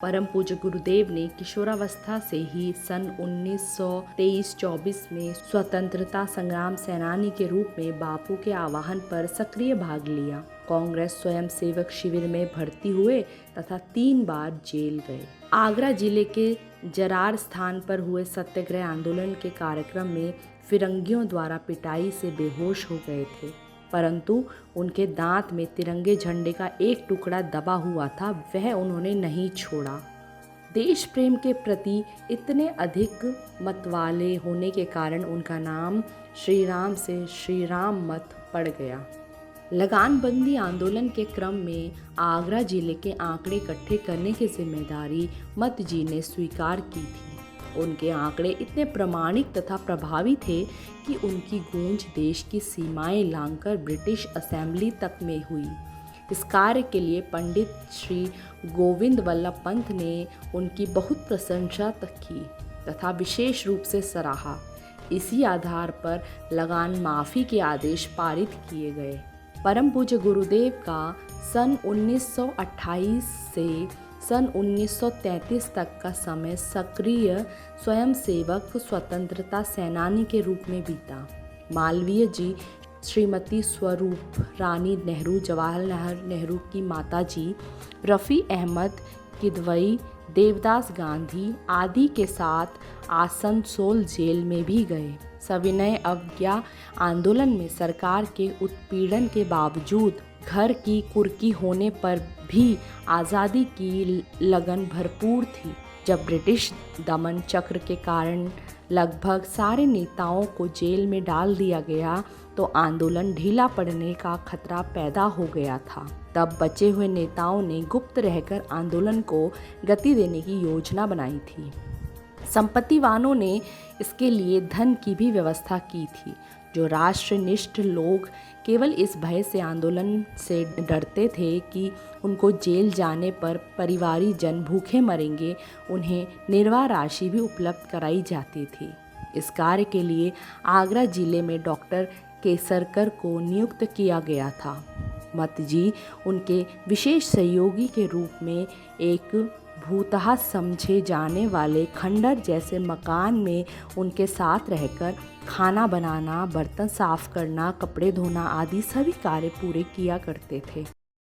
परम पूज्य गुरुदेव ने किशोरावस्था से ही सन 1923-24 में स्वतंत्रता संग्राम सेनानी के रूप में बापू के आह्वान पर सक्रिय भाग लिया। कांग्रेस स्वयंसेवक शिविर में भर्ती हुए तथा 3 बार जेल गए। आगरा जिले के जरार स्थान पर हुए सत्याग्रह आंदोलन के कार्यक्रम में फिरंगियों द्वारा पिटाई से बेहोश हो गए थे, परंतु उनके दांत में तिरंगे झंडे का एक टुकड़ा दबा हुआ था, वह उन्होंने नहीं छोड़ा। देश प्रेम के प्रति इतने अधिक मतवाले होने के कारण उनका नाम श्री राम से श्री राम मत पड़ गया। लगानबंदी आंदोलन के क्रम में आगरा जिले के आंकड़े इकट्ठे करने की जिम्मेदारी मत जी ने स्वीकार की थी। उनके आंकड़े इतने प्रामाणिक तथा प्रभावी थे कि उनकी गूंज देश की सीमाएं लांघकर ब्रिटिश असेंबली तक में हुई। इस कार्य के लिए पंडित श्री गोविंद वल्लभ पंत ने उनकी बहुत प्रशंसा की तथा विशेष रूप से सराहा। इसी आधार पर लगान माफ़ी के आदेश पारित किए गए। परम पूज्य गुरुदेव का सन 1928 से सन 1933 तक का समय सक्रिय स्वयंसेवक स्वतंत्रता सेनानी के रूप में बीता। मालवीय जी, श्रीमती स्वरूप रानी नेहरू, जवाहरलाल नेहरू की माताजी, रफ़ी अहमद किदवई, देवदास गांधी आदि के साथ आसनसोल जेल में भी गए। सविनय अवज्ञा आंदोलन में सरकार के उत्पीड़न के बावजूद घर की कुर्की होने पर भी आज़ादी की लगन भरपूर थी। जब ब्रिटिश दमन चक्र के कारण लगभग सारे नेताओं को जेल में डाल दिया गया तो आंदोलन ढीला पड़ने का खतरा पैदा हो गया था। तब बचे हुए नेताओं ने गुप्त रहकर आंदोलन को गति देने की योजना बनाई थी। संपत्तिवानों ने इसके लिए धन की भी व्यवस्था की थी। जो राष्ट्रनिष्ठ लोग केवल इस भय से आंदोलन से डरते थे कि उनको जेल जाने पर परिवारी जन भूखे मरेंगे, उन्हें निर्वाह राशि भी उपलब्ध कराई जाती थी। इस कार्य के लिए आगरा जिले में डॉक्टर केसरकर को नियुक्त किया गया था। मत जी उनके विशेष सहयोगी के रूप में एक भूतहा समझे जाने वाले खंडर जैसे मकान में उनके साथ रहकर खाना बनाना, बर्तन साफ करना, कपड़े धोना आदि सभी कार्य पूरे किया करते थे।